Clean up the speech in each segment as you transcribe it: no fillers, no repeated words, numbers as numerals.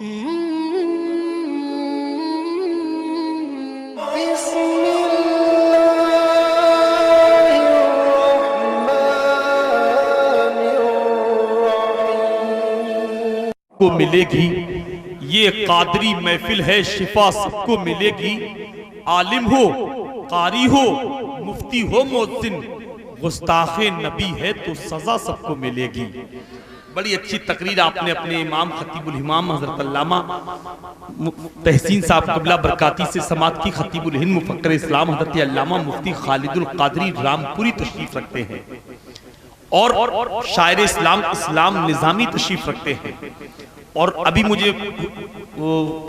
को मिलेगी, ये कादरी महफिल है, शिफा सबको मिलेगी। आलिम हो, कारी हो, मुफ्ती हो, मुअज्जिन, गुस्ताखे नबी है तो सजा सबको मिलेगी। बड़ी अच्छी तकरीर आपने अपने इमाम खतीबुल इमाम हजरत अल्लामा तहसीन साहब क़िबला बरकाती से समात की खतीबुल हिंद मुफक्कर इस्लाम हजरत अल्लामा मुफ्ती खालिदुल कादरी रामपुरी तशरीफ रखते हैं और शायर इस्लाम निज़ामी तशरीफ रखते हैं। और अभी मुझे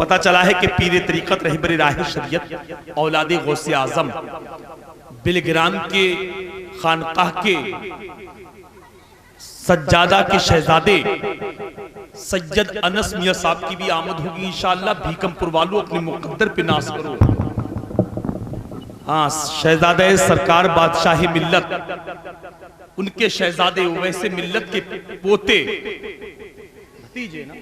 पता चला है कि पीर तरीक़त रहबर राह शरीयत औलादे गौसे आज़म बिलग्राम के खानकाह के सज्जादा के शहजादे सैयद अनस मियां साहब की भी आमद होगी इंशाअल्लाह। भीकमपुर वालों अपने मुकद्दर पे नाज करो। हाँ, शहजादे सरकार बादशाह मिल्लत, उनके शहजादे वैसे मिल्लत के पोते भतीजे ना,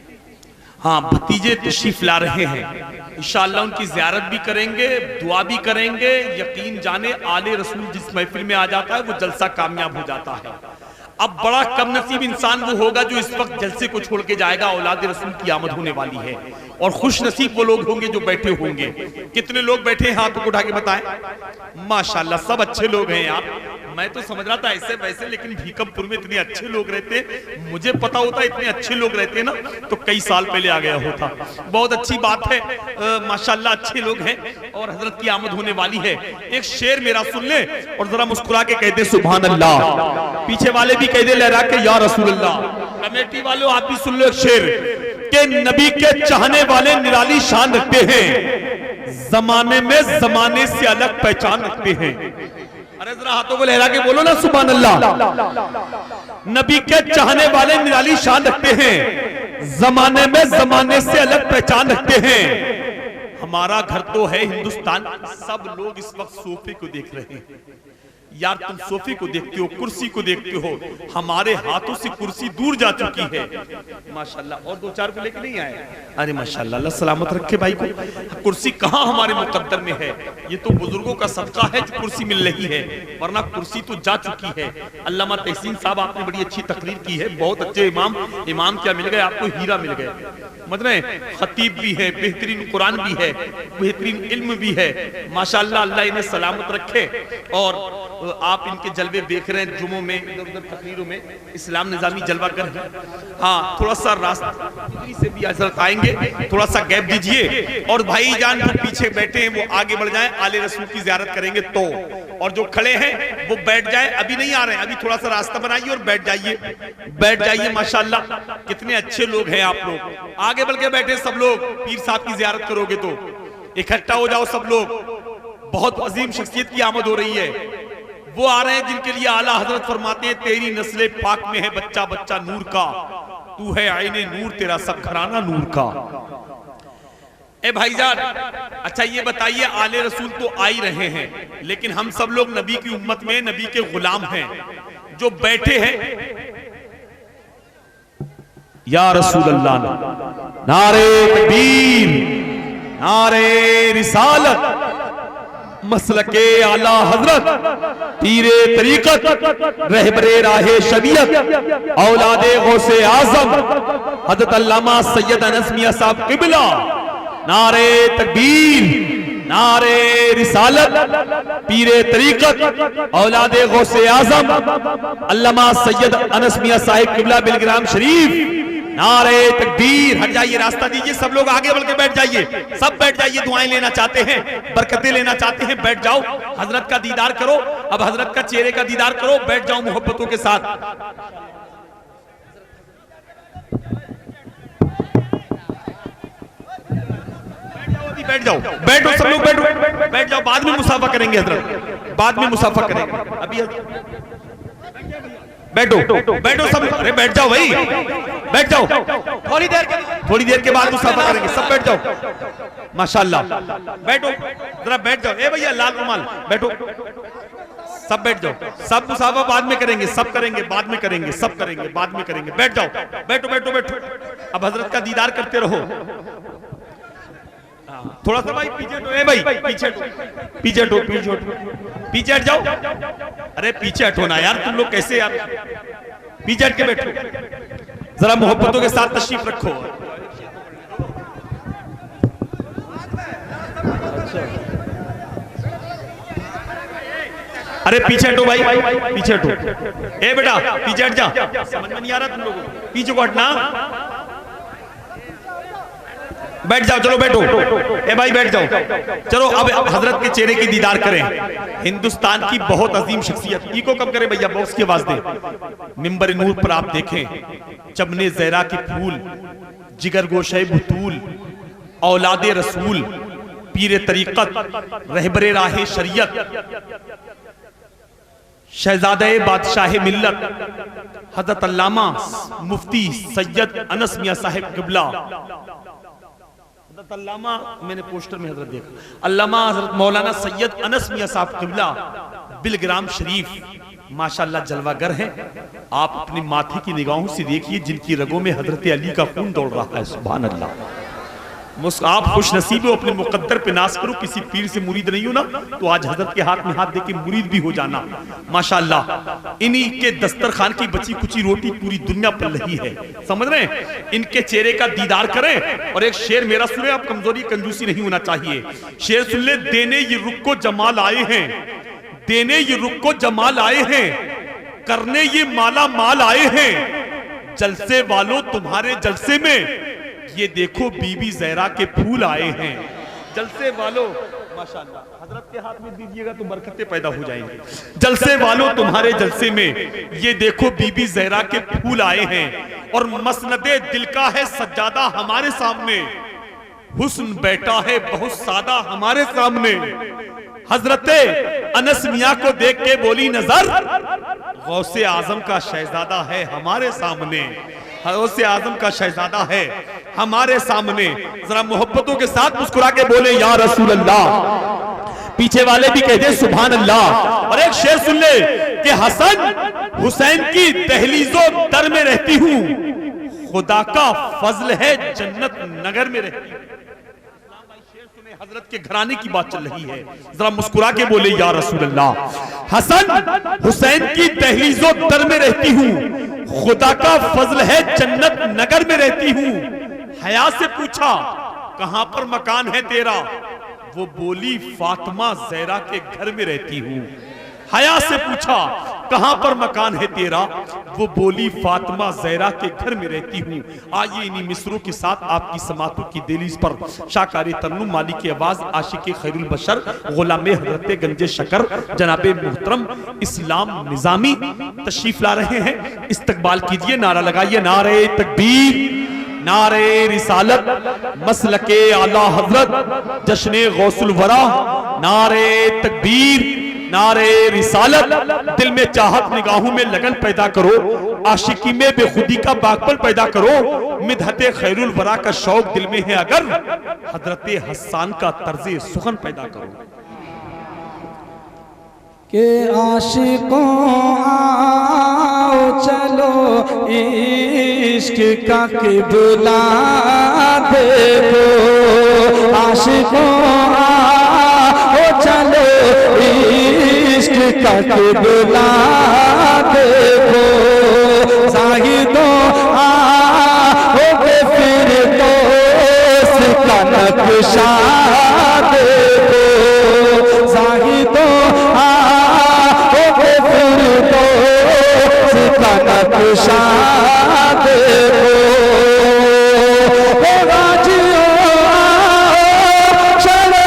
हाँ भतीजे तशरीफ ला रहे हैं इंशाअल्लाह। उनकी ज़ियारत भी करेंगे, दुआ भी करेंगे। यकीन जाने आले रसूल जिस महफिल में आ जाता है वो जलसा कामयाब हो जाता है। अब बड़ा कम नसीब इंसान वो होगा जो इस वक्त जलसे को छोड़ के जाएगा। औलाद रसूल की आमद होने वाली है और खुश नसीब वो लोग होंगे जो बैठे होंगे। कितने लोग बैठे हैं हाथ उठा के बताएं। माशाल्लाह सब अच्छे लोग हैं यार। मैं तो समझ रहा था ऐसे वैसे, लेकिन भीकमपुर में इतने अच्छे लोग रहते, मुझे पता होता इतने अच्छे लोग रहते ना तो कई साल पहले आ गया होता। बहुत अच्छी बात है, माशाल्लाह अच्छे लोग हैं और हजरत की आमद होने वाली है। एक शेर मेरा सुन ले और जरा मुस्कुरा के कह दे सुभान अल्लाह। पीछे वाले भी कह दे लहरा के या रसूल अल्लाह। कमेटी वालों आप भी सुन लो एक शेर के नबी के चाहने वाले निराली शान रखते हैं, जमाने में जमाने से अलग पहचान रखते हैं। अरे जरा हाथों को लहरा के बोलो ना सुभान अल्लाह। नबी के चाहने वाले निराली शान रखते हैं, जमाने में जमाने से अलग पहचान रखते हैं। हमारा घर तो है हिंदुस्तान। सब लोग इस वक्त सोफे को देख रहे हैं यार। तुम सोफे को देखते हो, कुर्सी को देखते हो, हमारे हाथों से कुर्सी दूर जा चुकी है माशाल्लाह। और दो चार को लेके नहीं आए। अरे माशाल्लाह, अल्लाह सलामत रखे भाई को। कुर्सी कहाँ हमारे मुकद्दर में है। ये तो बुजुर्गों का सदका है जो कुर्सी मिल रही है, वरना कुर्सी तो जा चुकी है। अल्लामा तहसीन साहब आपने बड़ी अच्छी तकरीर की है। बहुत अच्छे इमाम क्या मिल गए आपको, हीरा मिल गए। मतलब खतीब भी है, बेहतरीन कुरान भी है, बेहतरीन इल्म भी है माशाल्लाह। अल्लाह इन्हें सलामत रखे। और आप इनके जलवे देख रहे हैं जुमों में, इधर उधर तकरीरों में। इस्लाम निज़ामी जलवा कर है। हाँ, थोड़ा सा रास्ता से भी हजरत आएंगे, थोड़ा सा गैप दीजिए। और भाई जान जो पीछे बैठे हैं वो आगे बढ़ जाएं, आले रसूल की ज़ियारत करेंगे तो। और जो खड़े हैं वो बैठ जाए, अभी नहीं आ रहे हैं, अभी थोड़ा सा रास्ता बनाइए और बैठ जाइए माशाल्लाह। कितने अच्छे लोग हैं आप लोग। आगे बढ़ के बैठे सब लोग। पीर साहब की ज़ियारत करोगे तो इकट्ठा हो जाओ सब लोग। बहुत अजीम शख्सियत की आमद हो रही है। वो आ रहे हैं जिनके लिए आला हजरत फरमाते हैं तेरी नस्ले पाक में है बच्चा बच्चा नूर का, तू है आईने नूर, तेरा सब घराना नूर का। ए भाईजान, अच्छा ये बताइए, आले रसूल तो आ ही रहे हैं, लेकिन हम सब लोग नबी की उम्मत में नबी के गुलाम हैं। जो बैठे हैं या रसूल अल्लाह, नारे तकबीर, नारे रिसालत, मसलके आला हजरत पीरे तरीक़त रहबरे राहे शरीयत औलादे गौसे आज़म हज़रत अल्लामा सैयद अनस मियां साहब क़िबला, नारे तकबीर, नारे रिसालत, पीरे तरीक़त औलादे गौसे आज़म अल्लामा सैयद अनस मियां साहिब क़िबला बिलग्राम शरीफ, नारे तकबीर। हट जाइए, रास्ता दीजिए, सब लोग आगे बढ़ के बैठ जाइए। सब बैठ जाइए, दुआएं लेना चाहते हैं, बरकतें लेना चाहते हैं, बैठ जाओ। हजरत का दीदार करो, अब हजरत का चेहरे का दीदार करो, बैठ जाओ मोहब्बतों के साथ। बैठ जाओ, बैठो सब लोग, बैठो, बैठ जाओ। बाद में मुसाफा करेंगे हजरत, बाद में मुसाफा करेंगे। अभी बैठो बैठो सब। अरे बैठ जाओ भाई, बैठ जाओ। थोड़ी देर के बाद मुसाफा करेंगे। सब बैठ जाओ माशाल्लाह। बैठो जरा, बैठ जाओ। ए भैया लाल रुमाल, बैठो। सब बैठ जाओ, सब मुसाफा बाद में करेंगे, सब करेंगे बाद में करेंगे, सब करेंगे बाद में करेंगे। बैठ जाओ, बैठो बैठो बैठो। अब हजरत का दीदार करते रहो। थोड़ा सा भाई पीछे हटो, भाई पीछे हटो, पीछे हटो, पीछे हटो, पीछे हट जाओ। अरे पीछे हटो ना यार, तुम लोग कैसे यार, पीछे हट के बैठो। जरा मोहब्बतों के साथ तशरीफ रखो। अरे पीछे हटो भाई, पीछे हटो। ए बेटा पीछे हट जा, समझ में नहीं आ रहा तुम लोगों को, पीछे को हटना। बैठ जाओ, चलो बैठो। ए भाई बैठ जाओ, चलो अब हजरत के चेहरे की दीदार करें। हिंदुस्तान की बहुत अजीम शख्सियत, इको कम करें भैया, बॉक्स की आवाज दे। मिंबर नूर पर आप देखें चमने ज़हरा के फूल, जिगर गोशे बुतूल, औलादे रसूल, पीर तरीक़त, रहबरे राहे शरीयत, शहजादे बादशाह मिल्लत, हजरत अल्लामा मुफ्ती सैयद अनस मियां साहिब क़िबला, हजरत अल्लामा, मैंने पोस्टर में हजरत देखा, अल्लामा हजरत मौलाना सैयद अनस मियां साहब क़िबला बिलग्राम शरीफ माशाअल्लाह जलवागर हैं। आप अपनी माथे की निगाहों से देखिए जिनकी रगों में हजरत अली का खून दौड़ रहा है। सुभान अल्लाह। आप खुश नसीब हो, अपने मुकद्दर पे नाज करो। किसी पीर से मुरीद नहीं हो ना तो आज हजरत के हाथ में हाथ देके मुरीद भी हो जाना माशाअल्लाह। इन्हीं के दस्तरखान की बची कुची रोटी पूरी दुनिया पल रही है, समझ रहे हैं। इनके चेहरे का दीदार करें। और एक शेर मेरा सुने, आप कमजोरी कंजूसी नहीं होना चाहिए। शेर सुन ले, देने ये रुख को जमाल आए हैं, देने ये रुख को जमाल आए हैं, करने ये माला माल आए हैं, जलसे वालों तुम्हारे जलसे में ये देखो बीबी ज़हरा के फूल आए हैं। जलसे वालों, माशाअल्लाह, हजरत के हाथ में दीजिएगा तो बरकतें पैदा हो जाएंगी। जलसे वालों तुम्हारे जलसे में ये देखो बीबी ज़हरा के फूल आए हैं, और मसनदे दिल का है सज्जादा हमारे सामने, हुस्न बैठा है बहुत सादा हमारे सामने। हजरते अनस मियां को देख के बोली नजर, गौसे आजम का शहजादा है हमारे सामने, गौसे आजम का शहजादा है हमारे सामने। जरा मोहब्बतों के साथ मुस्कुरा के बोले या रसूल अल्लाह। पीछे वाले भी कहते सुभान अल्लाह। और एक शेर सुन ले कि हसन हुसैन की दहलीजों दर में रहती हूँ, खुदा का फजल है जन्नत नगर में रहती हूँ। हजरत के घराने की बात चल रही है, जरा मुस्कुरा के बोले या रसूल अल्लाह। हसन हुसैन की दहलीजों दर में रहती हूँ, खुदा का फजल है जन्नत नगर में रहती हूँ। हया से पूछा कहां पर मकान है तेरा, वो बोली फातिमा ज़हरा के घर में रहती हूँ। हया से पूछा कहां पर मकान है तेरा, वो बोली फातिमा ज़हरा के घर में रहती हूँ। आइए इन्हीं मिसरों के साथ आपकी समातों की दहलीज पर शाकारी तरन्नुम मालिक की आवाज आशिक खैरुल बशर गुलाम हजरत गंजे शकर जनाबे मुहतरम इस्लाम निजामी तशरीफ ला रहे हैं। इस्तकबाल कीजिए, नारा लगाइए, नारे तकबीर, नारे रिसालत, मसलके आला हजरत, जश्ने गौसुल वरा, नारे तकबीर, नारे रिसालत। दिल में चाहत, निगाहों में लगन पैदा करो, आशिकी में बेखुदी का बागपन पैदा करो। मिदहते खैरुल वरा का शौक दिल में है अगर, हजरते हस्सान का तर्जे सुखन पैदा करो। के आशिकों आओ चलो इश्क का किबला देखो, आशिकों आओ चलो इश्क का किबला देखो, जाहिदों आओ के फिर दोस्त का नक्शा देखो, जाहिदों नक्शा देखो। चलो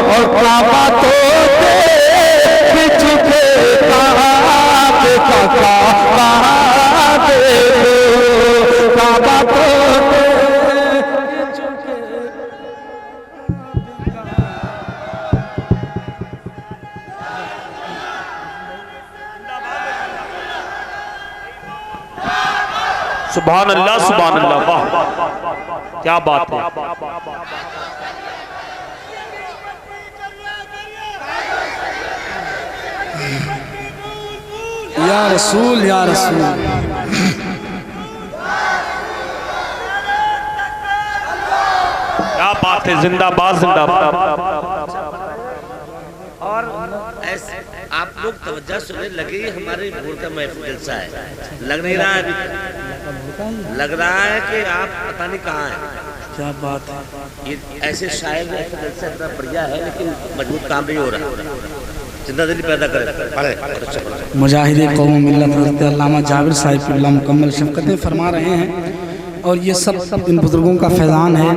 और सुभान अल्लाह, वाह क्या बात है। या रसूल, या रसूल। क्या बात है, जिंदाबाद जिंदाबाद। और ऐसे आप लोग तवज्जो सुनने लगे, हमारे भोर का महफिल जलसा है, लग नहीं रहा है अभी, लग रहा है कि आप पता नहीं कहाँ हैं। क्या बात है। ये ऐसे शायर महफिल जलसा इतना बढ़िया है, लेकिन मजबूत काम नहीं हो रहा, जिंदा दिली पैदा करे। मुजाहिद कौम मिल्लत हज़रत अल्लामा जाबिर साहिब क़िबला मुकम्मल शफ़क़तें फरमा रहे हैं। और ये सब इन बुजुर्गों का फैज़ान है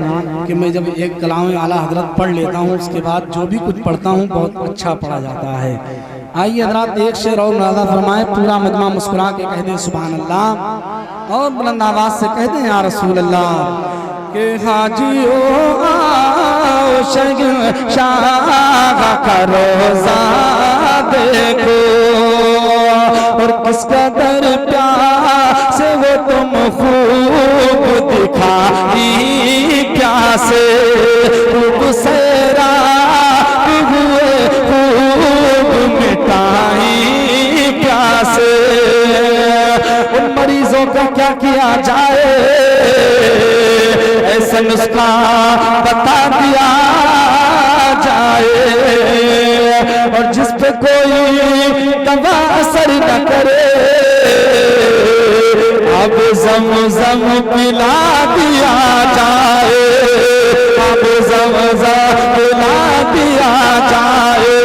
कि मैं जब एक कलाम आला हज़रत पढ़ लेता हूँ, उसके बाद जो भी कुछ पढ़ता हूँ बहुत अच्छा पढ़ा जाता है। आइए हज़रात एक शेर और मुलाज़ा फरमाएं, पूरा मजमा मुस्कुरा के कह दें सुभान अल्लाह, और बुलंद आवाज़ से कह दें या रसूल अल्लाह। के हाजियो आओ शहंशाह का रोज़ा देखो, और किसका दर प्यार से वो तुम खूब दिखाई प्यासे, खूब सेरा हुए खूब मिटाई प्यासे। उन मरीजों का क्या किया जाए, ऐसा नुस्खा बता दिया जाए, और जिस पे कोई दवा असर न करे, अब ज़म-ज़म पिला दिया जाए, अब ज़म-ज़म पिला दिया जाए,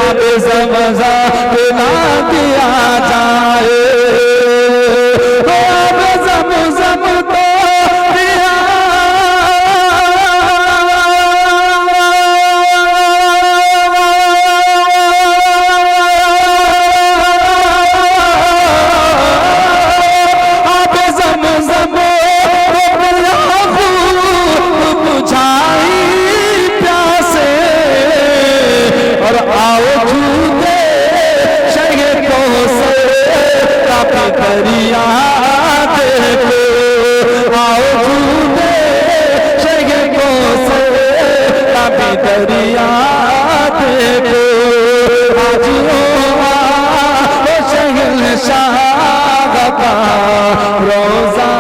अब ज़म-ज़म पिला दिया जाए, अब ज़म-ज़म तो दरिया देखो, आओ झूठे शहरों से कभी दरिया देखो, हाजियों आओ शहंशाह का रोज़ा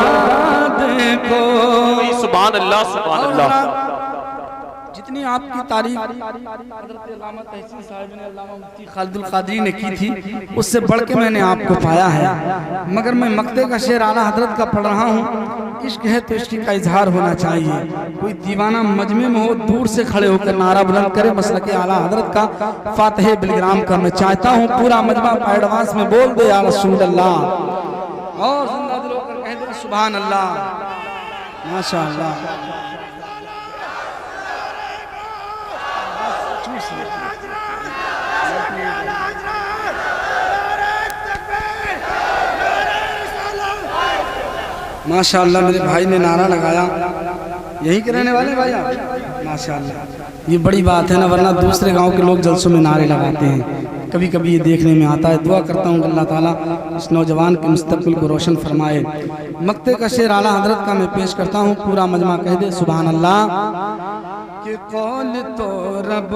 देखो। सुभान अल्लाह, सुभान अल्लाह। जितनी आपकी तारीफ हज़रत अल्लामा तहसीन साहिब ने, अल्लामा मुफ्ती खालिदुल क़ादरी ने की थी, उससे बढ़ के मैंने आपको पाया है। मगर मैं मक्ते का शेर आला हज़रत का पढ़ रहा हूँ। इश्क है तो इश्क का इजहार होना चाहिए। कोई दीवाना मजमे में हो, दूर से खड़े होकर नारा बुलंद करे मसलक आला हज़रत का, फातिह बिलग्राम का। मैं चाहता हूँ पूरा मजमा एडवांस में बोल दे या रसूल अल्लाह, और जिंदा दिल होकर कह दे सुभान अल्लाह, माशा अल्लाह। माशाअल्लाह मेरे भाई ने नारा लगाया, यहीं के रहने वाले भाई आप, माशाअल्लाह। ये बड़ी बात है ना, वरना दूसरे गांव के लोग जलसों में नारे लगाते हैं, कभी कभी ये देखने में आता है। दुआ करता हूँ अल्लाह ताला इस नौजवान के मुस्तक़बिल को रोशन फरमाए। मक्ते का शेर आला हज़रत का मैं पेश करता हूँ, पूरा मजमा कह दे सुभान अल्लाह। कि कौल तो रब,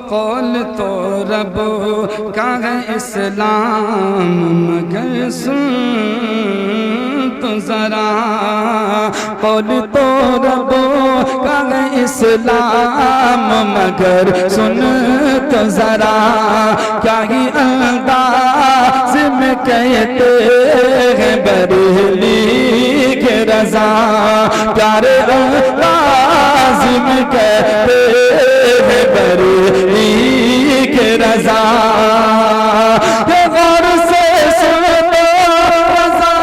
कौल तो रब का है इस्लाम, मगर सुन तो जरा, कौल तो रब का है इस्लाम, मगर सुन तो जरा, क्या ही अंदाज में कहते हैं बरेली के रजा, प्यारे अंदाज में कहते हैं बरेली के रजा। गौर से सुनो रजा,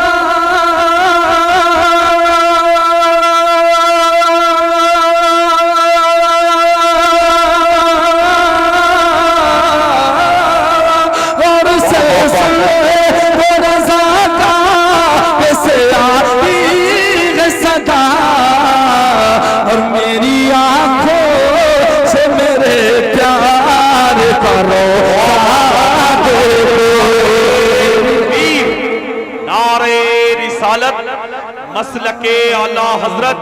गौर से सुनो रजा का कैसे आती है सदा, और मेरी आंखों से मेरे प्यार करो रिसालत मसलके आला हजरत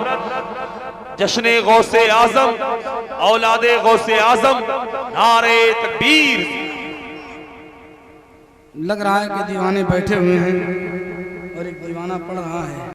जश्न गौसे आजम औलादे गौसे आजम नारे तकबीर। लग रहा है कि दीवाने बैठे हुए हैं और एक दीवाना पढ़ रहा है।